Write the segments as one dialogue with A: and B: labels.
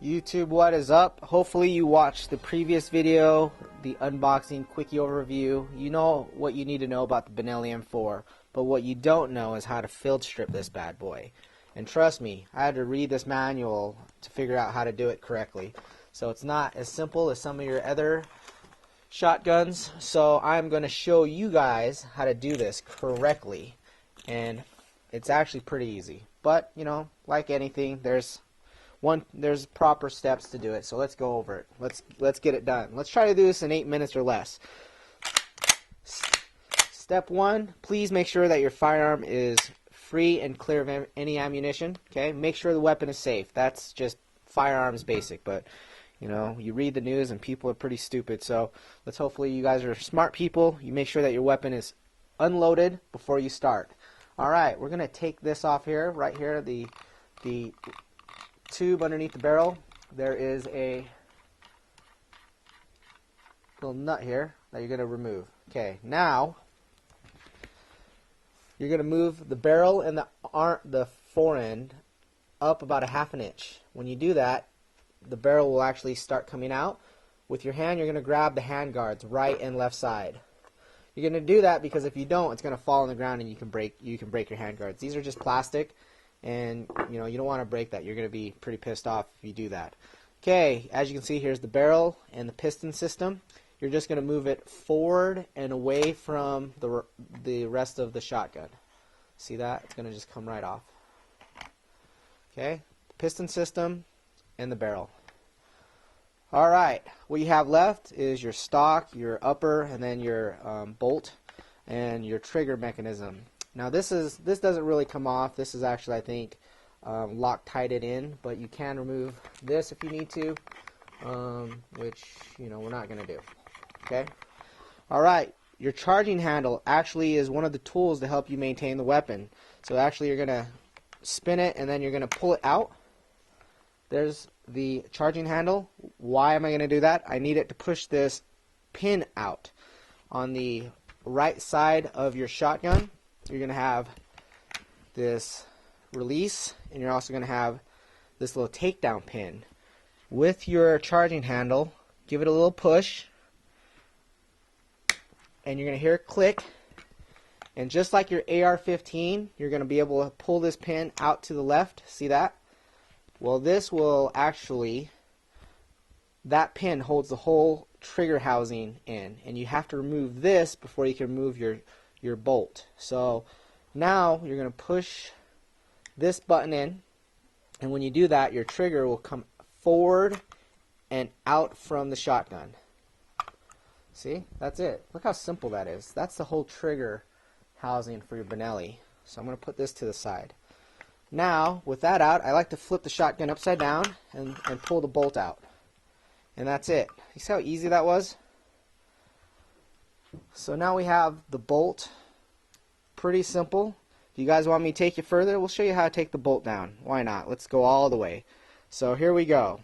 A: YouTube, what is up? Hopefully you watched the previous video, the unboxing quickie overview. You know what you need to know about the BENELLI M4, but what you don't know is how to field strip this bad boy. And trust me, I had to read this manual to figure out how to do it correctly. So it's not as simple as some of your other shotguns. So I'm going to show you guys how to do this correctly. And it's actually pretty easy. But, you know, like anything, there's proper steps to do it. So let's go over it. Let's get it done. Let's try to do this in 8 minutes or less. Step 1, please make sure that your firearm is free and clear of any ammunition. Okay, make sure the weapon is safe. That's just firearms basic, but you know, you read the news and people are pretty stupid. So hopefully you guys are smart people. You make sure that your weapon is unloaded before you start. All right, we're gonna take this off here, right here, the tube underneath the barrel. There is a little nut here that you're going to remove. Okay, now you're going to move the barrel and the forend up about 1/2 inch. When you do that, the barrel will actually start coming out. With your hand, you're going to grab the hand guards, right and left side. You're going to do that because if you don't, it's going to fall on the ground and you can break your hand guards. These are just plastic. And you know, you don't want to break that. You're going to be pretty pissed off if you do that. Okay, as you can see, here's the barrel and the piston system. You're just going to move it forward and away from the rest of the shotgun. See that? It's going to just come right off. Okay, piston system and the barrel. Alright, what you have left is your stock, your upper, and then your bolt and your trigger mechanism. Now this doesn't really come off. This is actually, I think, Loctited in, but you can remove this if you need to, which, you know, we're not going to do. Okay? Alright, your charging handle actually is one of the tools to help you maintain the weapon. So actually you're going to spin it and then you're going to pull it out. There's the charging handle. Why am I going to do that? I need it to push this pin out. On the right side of your shotgun, you're going to have this release, and you're also going to have this little takedown pin. With your charging handle, give it a little push, and you're going to hear it click. And just like your AR-15, you're going to be able to pull this pin out to the left. See that? Well, this will actually, that pin holds the whole trigger housing in, and you have to remove this before you can remove your bolt. So now you're going to push this button in, and when you do that, your trigger will come forward and out from the shotgun. See? That's it. Look how simple that is. That's the whole trigger housing for your BENELLI. So I'm going to put this to the side. Now, with that out, I like to flip the shotgun upside down and pull the bolt out. And that's it. You see how easy that was? So now we have the bolt. Pretty simple. If you guys want me to take you further, we'll show you how to take the bolt down. Why not? Let's go all the way. So here we go.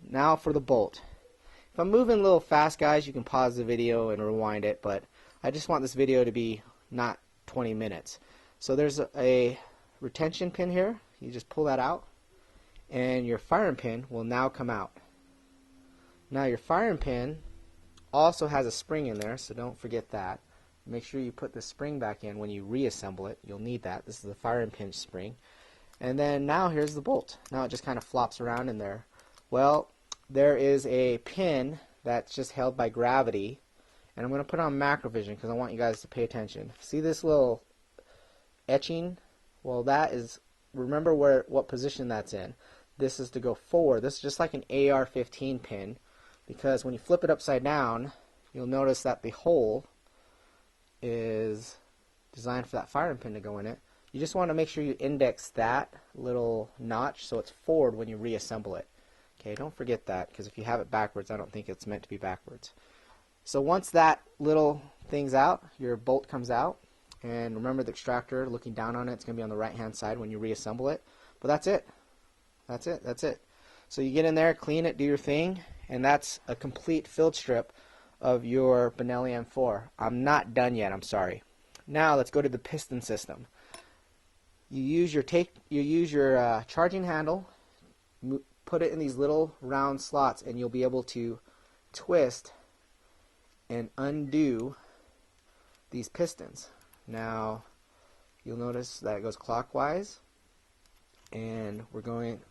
A: Now for the bolt. If I'm moving a little fast, guys, you can pause the video and rewind it, but I just want this video to be not 20 minutes. So there's a retention pin here. You just pull that out, and your firing pin will now come out. Now your firing pin also has a spring in there, so don't forget that. Make sure you put the spring back in when you reassemble it. You'll need that. This is the firing pin spring. And then now here's the bolt. Now it just kind of flops around in there. Well, there is a pin that's just held by gravity, and I'm going to put on macrovision because I want you guys to pay attention. See this little etching? Well, that is, remember what position that's in. This is to go forward. This is just like an AR-15 pin, because when you flip it upside down, you'll notice that the hole is designed for that firing pin to go in it. You just want to make sure you index that little notch so it's forward when you reassemble it. Okay, don't forget that, because if you have it backwards, I don't think it's meant to be backwards. So once that little thing's out, your bolt comes out. And remember the extractor, looking down on it, it's going to be on the right-hand side when you reassemble it. But that's it. That's it. That's it. So you get in there, clean it, do your thing, and that's a complete field strip of your BENELLI M4. I'm not done yet, I'm sorry. Now let's go to the piston system. You use your charging handle, put it in these little round slots, and you'll be able to twist and undo these pistons. Now you'll notice that it goes clockwise, and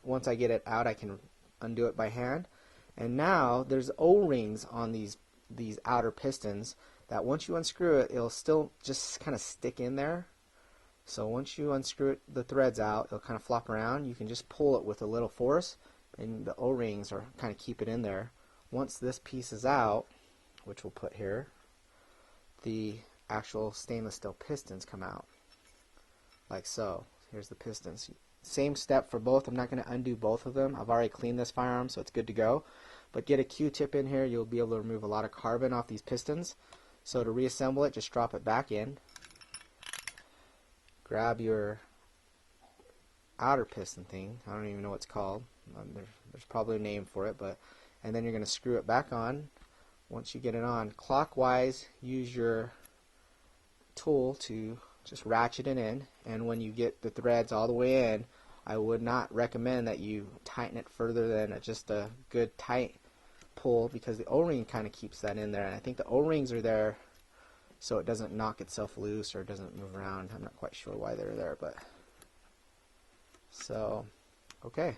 A: once I get it out, I can undo it by hand. And now there's O-rings on these outer pistons that once you unscrew it, it'll still just kind of stick in there. So once you unscrew the threads out, it'll kind of flop around. You can just pull it with a little force, and the O-rings are kind of keep it in there. Once this piece is out, which we'll put here, the actual stainless steel pistons come out like so. Here's the pistons. Same step for both. I'm not going to undo both of them. I've already cleaned this firearm, so it's good to go. But get a Q-tip in here. You'll be able to remove a lot of carbon off these pistons. So to reassemble it, just drop it back in. Grab your outer piston thing. I don't even know what it's called. There's probably a name for it, and then you're going to screw it back on. Once you get it on clockwise, use your tool to just ratchet it in, and when you get the threads all the way in, I would not recommend that you tighten it further than just a good tight pull, because the O-ring kind of keeps that in there, and I think the O-rings are there so it doesn't knock itself loose or doesn't move around. I'm not quite sure why they're there, but so okay,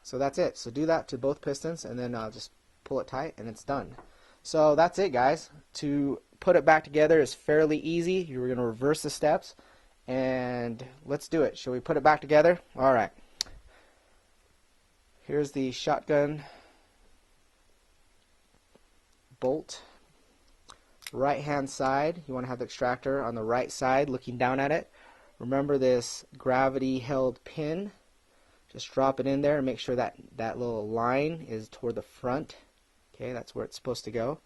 A: so that's it. So do that to both pistons, and then just pull it tight, and it's done. So that's it, guys. To put it back together is fairly easy. You're going to reverse the steps, and let's do it. Shall we put it back together? All right. Here's the shotgun bolt. Right hand side, you want to have the extractor on the right side looking down at it. Remember this gravity held pin. Just drop it in there and make sure that that little line is toward the front. Okay, that's where it's supposed to go.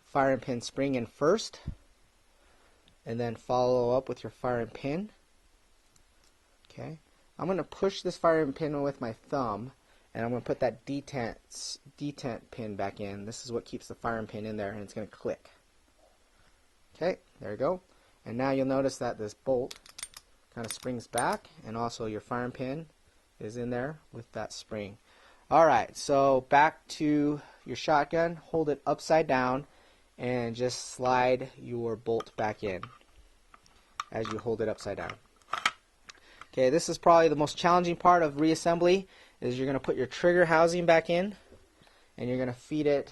A: Firing pin spring in first, and then follow up with your firing pin. Okay, I'm going to push this firing pin with my thumb, and I'm going to put that detent pin back in. This is what keeps the firing pin in there, and it's going to click. Okay, there you go. And now you'll notice that this bolt kind of springs back, and also your firing pin is in there with that spring. Alright, so back to your shotgun. Hold it upside down and just slide your bolt back in as you hold it upside down. Okay, this is probably the most challenging part of reassembly, is you're going to put your trigger housing back in, and you're going to feed it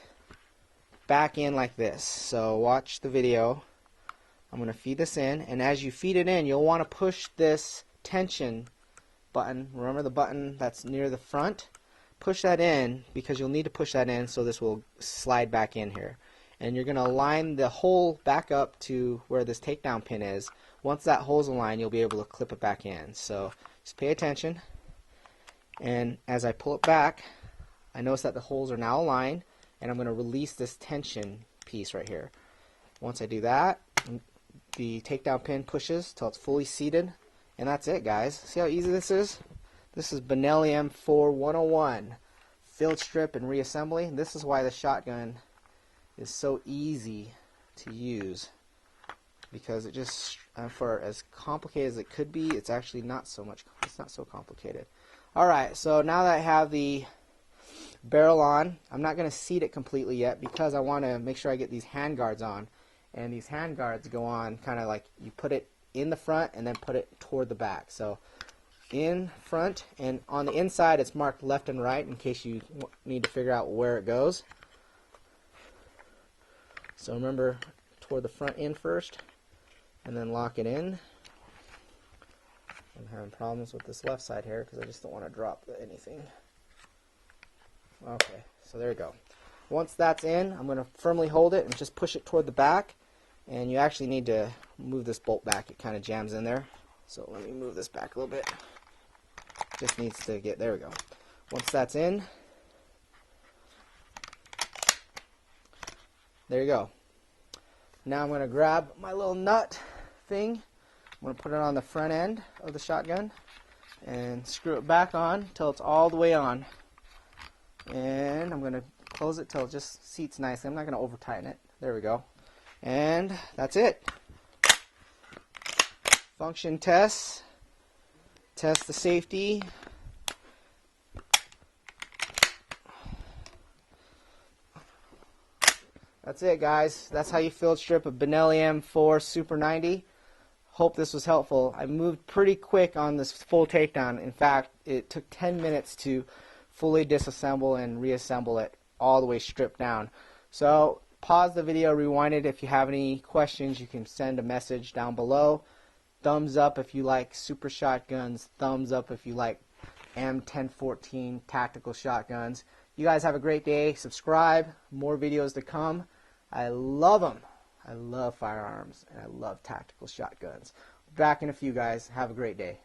A: back in like this. So watch the video. I'm going to feed this in, and as you feed it in, you'll want to push this tension button. Remember the button that's near the front? Push that in, because you'll need to push that in so this will slide back in here. And you're going to line the hole back up to where this takedown pin is. Once that hole's aligned, you'll be able to clip it back in. So just pay attention. And as I pull it back, I notice that the holes are now aligned, and I'm going to release this tension piece right here. Once I do that, the takedown pin pushes till it's fully seated, and that's it, guys. See how easy this is? This is BENELLI M4 101, field strip and reassembly. This is why the shotgun is so easy to use, because it just, for as complicated as it could be, it's actually not so much. It's not so complicated. All right, so now that I have the barrel on, I'm not going to seat it completely yet, because I want to make sure I get these hand guards on. And these hand guards go on kind of like you put it in the front and then put it toward the back. So in front, and on the inside it's marked left and right in case you need to figure out where it goes. So remember, toward the front in first, and then lock it in. I'm having problems with this left side here because I just don't want to drop anything. Okay, so there you go. Once that's in, I'm going to firmly hold it and just push it toward the back. And you actually need to move this bolt back. It kind of jams in there. So let me move this back a little bit. Just needs to get, there we go. Once that's in, there you go. Now I'm going to grab my little nut thing. I'm going to put it on the front end of the shotgun and screw it back on until it's all the way on. And I'm going to close it till it just seats nicely. I'm not going to over tighten it. There we go. And that's it. Function tests Test the safety. That's it, guys. That's how you field strip a Benelli M4 Super 90. Hope this was helpful. I moved pretty quick on this full takedown. In fact, it took 10 minutes to fully disassemble and reassemble it all the way stripped down. So pause the video, rewind it. If you have any questions, you can send a message down below. Thumbs up if you like super shotguns. Thumbs up if you like M1014 tactical shotguns. You guys have a great day. Subscribe. More videos to come. I love them. I love firearms, and I love tactical shotguns. Back in a few, guys. Have a great day.